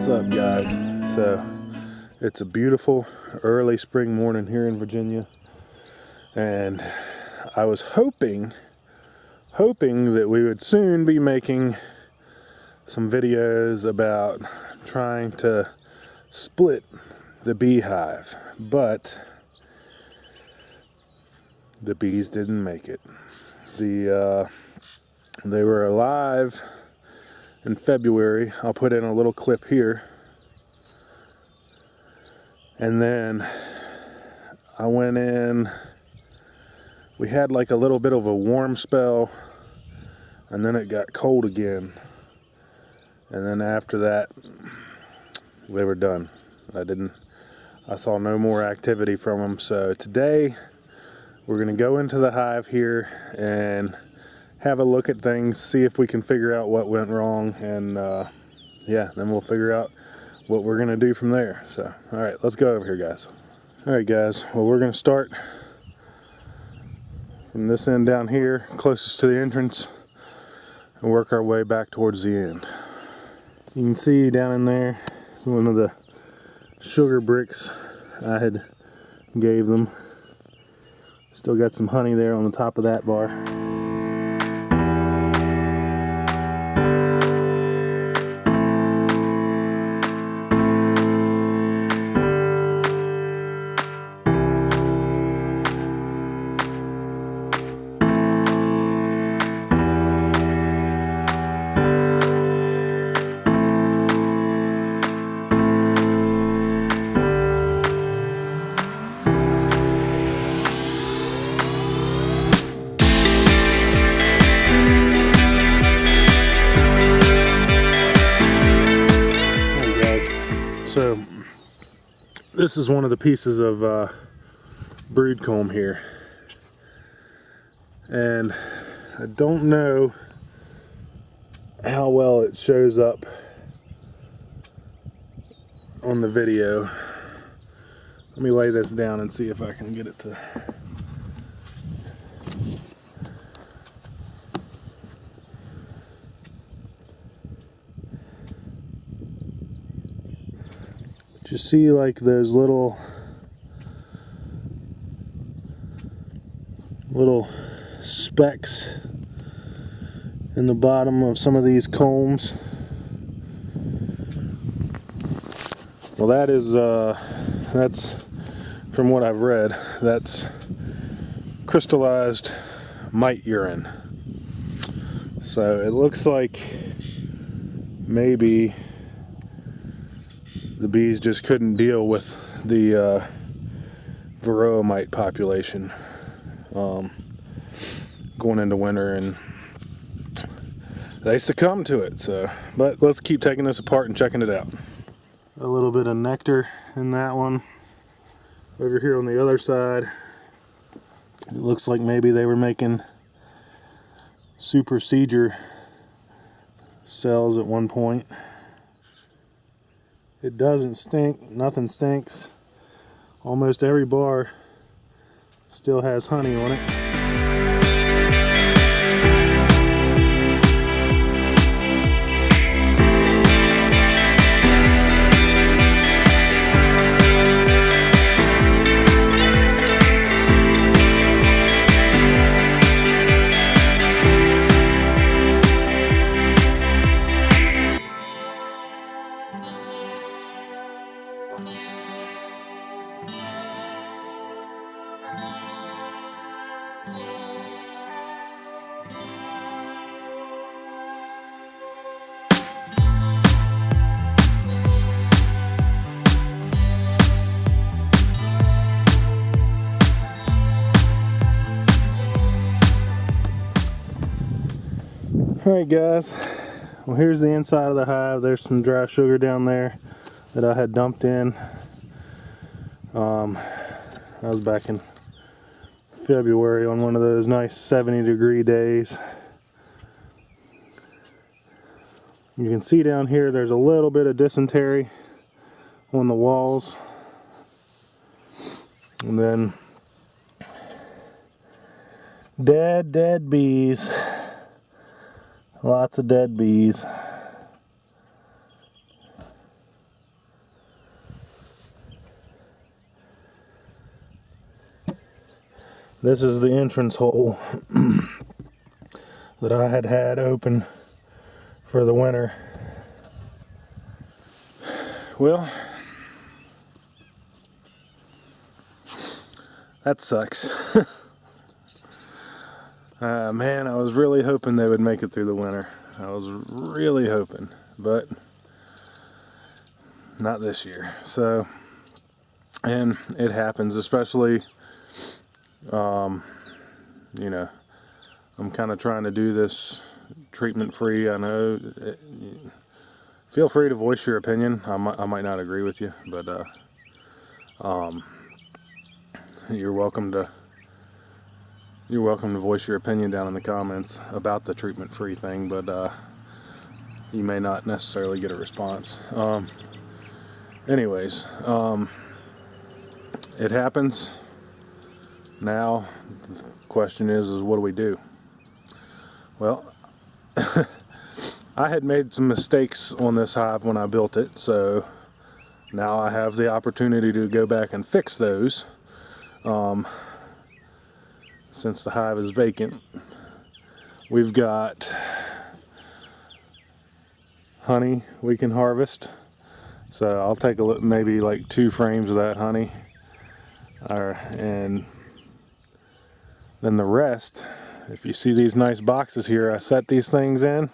What's up, guys? So it's a beautiful early spring morning here in Virginia, and I was hoping that we would soon be making some videos about trying to split the beehive, but the bees didn't make it. They were alive in February. I'll put in a little clip here. And then I went in, we had like a little bit of a warm spell, and then it got cold again. And then after that, they were done. I saw no more activity from them. So today, we're gonna go into the hive here and have a look at things, see if we can figure out what went wrong, and yeah, then we'll figure out what we're gonna do from there. So, all right, let's go over here, guys. All right, guys, well, we're gonna start from this end down here, closest to the entrance, and work our way back towards the end. You can see down in there, one of the sugar bricks I had gave them. Still got some honey there on the top of that bar. So this is one of the pieces of brood comb here, and I don't know how well it shows up on the video. Let me lay this down and see if I can get it to. You see like those little specks in the bottom of some of these combs. Well, that's from what I've read, that's crystallized mite urine. So it looks like maybe the bees just couldn't deal with the varroa mite population going into winter, and they succumbed to it. So, but let's keep taking this apart and checking it out. A little bit of nectar in that one. Over here on the other side, it looks like maybe they were making super seeder cells at one point. It doesn't stink, nothing stinks. Almost every bar still has honey on it. Alright guys, well here's the inside of the hive. There's some dry sugar down there that I had dumped in. I was back in February on one of those nice 70-degree days. You can see down here there's a little bit of dysentery on the walls. And then dead bees. Lots of dead bees. This is the entrance hole that I had open for the winter. Well, that sucks. Man, I was really hoping they would make it through the winter. I was really hoping, but not this year. So, and it happens, especially, you know, I'm kind of trying to do this treatment free. I know, feel free to voice your opinion. I might not agree with you, but you're welcome to voice your opinion down in the comments about the treatment free thing, but you may not necessarily get a response. Anyways, it happens. Now the question is what do we do? Well, I had made some mistakes on this hive when I built it, so now I have the opportunity to go back and fix those. Since the hive is vacant, we've got honey we can harvest. So I'll take a look, maybe like 2 frames of that honey, and then the rest. If you see these nice boxes here, I set these things in.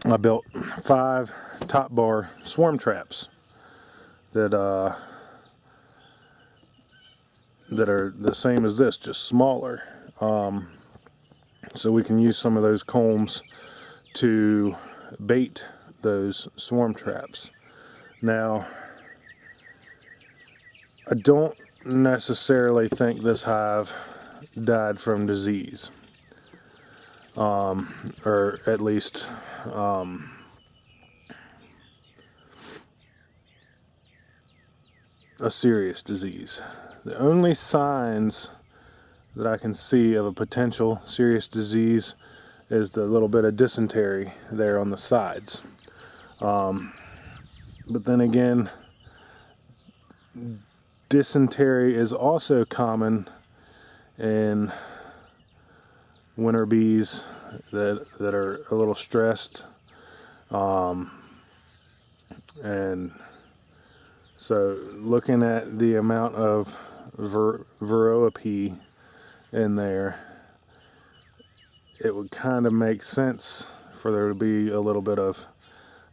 I built 5 top bar swarm traps that are the same as this, just smaller. So we can use some of those combs to bait those swarm traps. Now, I don't necessarily think this hive died from disease, or at least a serious disease. The only signs that I can see of a potential serious disease is the little bit of dysentery there on the sides. But then again, dysentery is also common in winter bees that are a little stressed, and so looking at the amount of varroa in there, it would kind of make sense for there to be a little bit of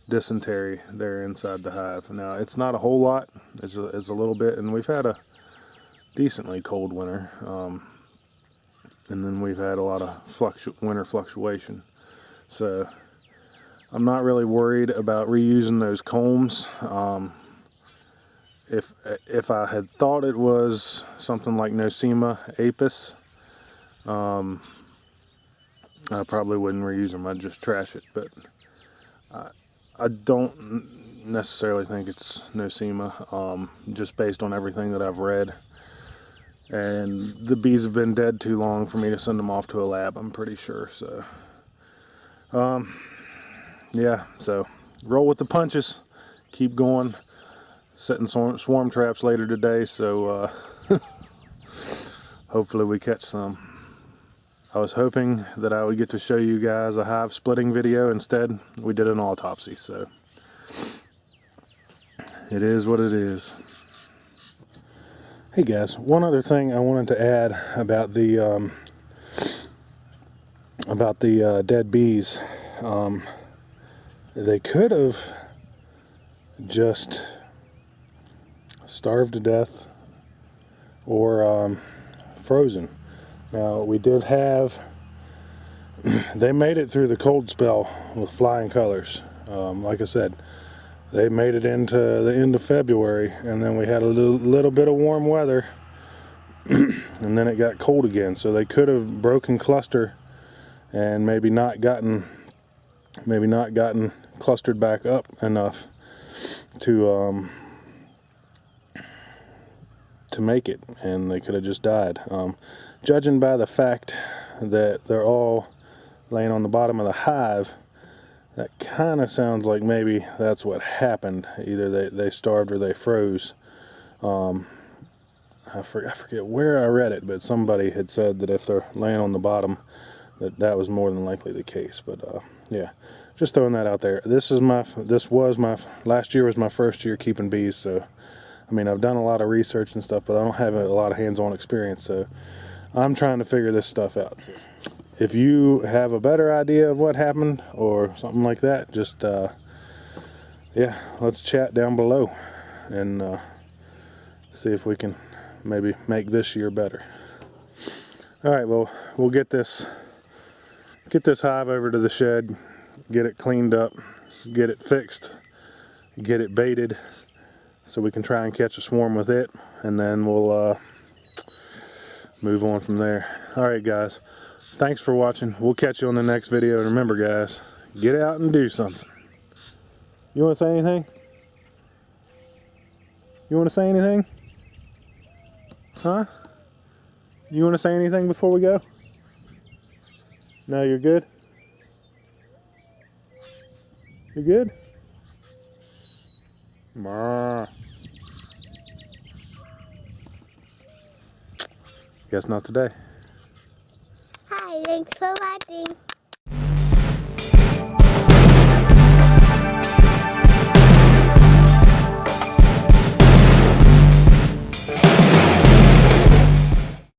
dysentery there inside the hive. Now, it's not a whole lot, it's a little bit, and we've had a decently cold winter, and then we've had a lot of winter fluctuation. So I'm not really worried about reusing those combs. If I had thought it was something like Nosema apis, I probably wouldn't reuse them. I'd just trash it. But I don't necessarily think it's Nosema, just based on everything that I've read. And the bees have been dead too long for me to send them off to a lab, I'm pretty sure. So, yeah, so roll with the punches, keep going. Setting swarm traps later today, so hopefully we catch some. I was hoping that I would get to show you guys a hive splitting video. Instead, we did an autopsy, so it is what it is. Hey guys, one other thing I wanted to add about the dead bees. They could have just starved to death or frozen. Now, we did have, they made it through the cold spell with flying colors. Like I said, they made it into the end of February, and then we had a little bit of warm weather, and then it got cold again. So they could have broken cluster and maybe not gotten clustered back up enough to make it, and they could have just died. Judging by the fact that they're all laying on the bottom of the hive, that kind of sounds like maybe that's what happened. Either they starved or they froze. I forget where I read it, but somebody had said that if they're laying on the bottom, that was more than likely the case. But yeah, just throwing that out there. Last year was my first year keeping bees, so I mean, I've done a lot of research and stuff, but I don't have a lot of hands-on experience, so I'm trying to figure this stuff out. If you have a better idea of what happened or something like that, just yeah, let's chat down below and see if we can maybe make this year better. All right, well, we'll get this hive over to the shed, get it cleaned up, get it fixed, get it baited, so we can try and catch a swarm with it, and then we'll move on from there. All right, guys, thanks for watching. We'll catch you on the next video. And remember, guys, get out and do something. You want to say anything? You want to say anything? Huh? You want to say anything before we go? No, you're good? You good? Guess not today. Hi, thanks for watching.